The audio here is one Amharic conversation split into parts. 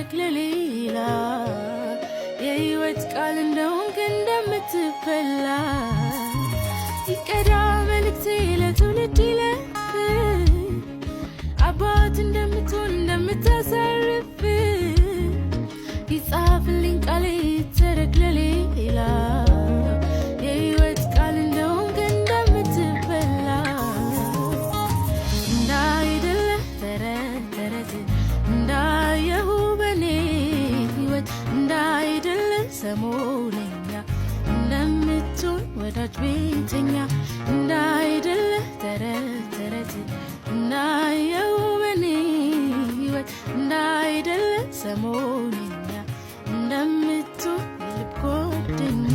ይተረክ ለሌላ የህይወት ቃል እንደሆንክ እንደምትበላ ይቀዳ መልእክቴ ለትውልድ ይለፍ አባት እንደምትሆን እንደምታሳርፍ ይጻፍልኝ ቃሌ ይተረክ ለሌላ የህይወት ቃል እንደሆንክ እንደምትበላ እንዳይደለ ተረት ተረት እንዳየሁ በኔ ህይወት እንዳይደለ ሰሞነኛ እንደምትሆን ወዳጅ ቤተኛ እንዳይደለ ተረት ተረት እንዳየሁ በኔ ህይወት እንዳይደለ ሰሞነኛ እንደምትሆን የልብ ጓደኛ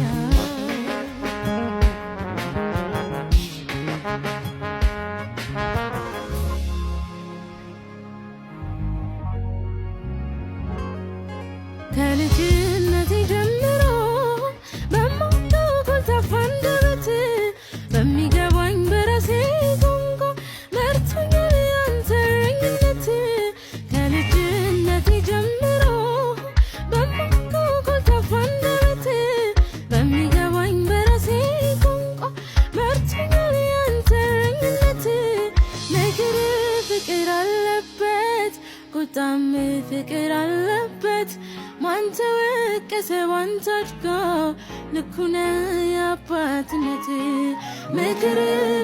ከልጅነቴ ጀምሮ በማውቀው ኮልታፋ አንደበት በሚገባኝ በራሴ ቋንቋ መርቶኛል ያንተ እረኝነት ከልጅነቴ ጀምሮ በማውቀው ኮልታፋ አንደበት በሚገባኝ በራሴ ቋንቋ መርቶኛል ያንተ እረኝነት ምክር ፍቅር አለበት ቁጣም ፍቅር አለበት ማን ተወቀሰ ባንተ አድጋ ልኩነ የአባትነት ምክር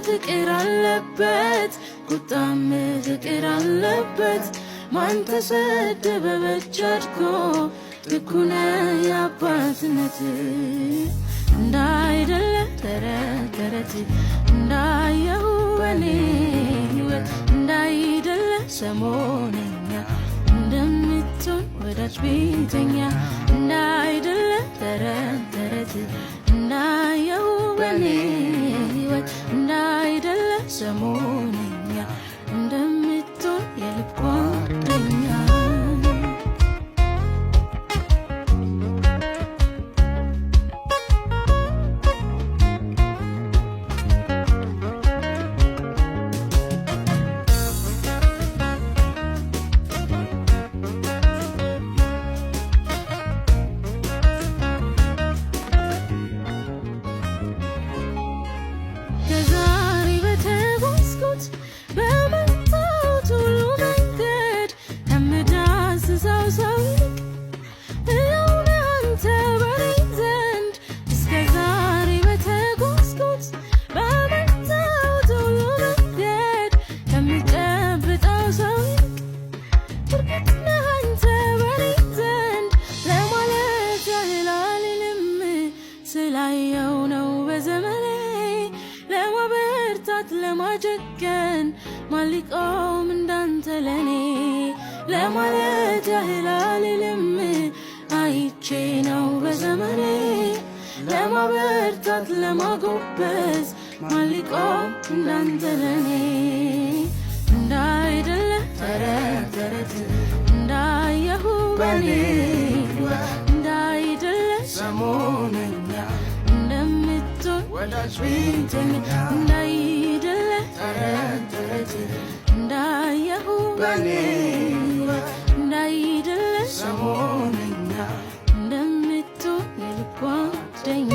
ፍቅር አለበት ቁጣም ፍቅር አለበት ማን ተሰደበ በእጅ አድጎ ልኩነ የአባትነት እንዳይደለ ተረት ተረት እንዳየሁ በኔ ህይወት እንዳይደለ ሰሞነኛ እንደምትሆን ወዳጅ ቤተኛ እንዳይደለ ተረት ተረት እንዳየሁ በኔ ህይወት እንዳይደለ ሰሞነኛ እንደምትሆን የልብ ጓደኛ ከዛሬ በተጓዝኩት በመጣሁት ሁሉ መንገድ ከምዳስሰው ሰው ይልቅ ሕያው ነህ አንተ በኔ ዘንድ እስከ ዛሬ በተጓዝኩት በመጣሁት ሁሉ መንገድ ከምጨብጠው ሰው ይልቅ እርግጥ ነህ አንተ በኔ ዘንድ ለማለት ያህል አልልም ስላየው ነው በዘመኔ ለማበርታት ለማጀገን ማን ሊቆም እንዳንተ ለኔ ለማለት ያህል አልልም አይቼ ነው በዘመኔ ለማበርታት ለማጎበዝ ማን ሊቆም እንዳንተ ለኔ እንዳይደለ ተረት ተረት እንዳየሁ በኔ እንዳይደለ ሰሞነኛ እንደምትሆን ወዳጅ ቤተኛ እንዳይደለ ተረት ተረት እንዳየሁ በኔ እንዳይደለ ሰሞነኛ እንደምትሆን የልብ ጓደኛ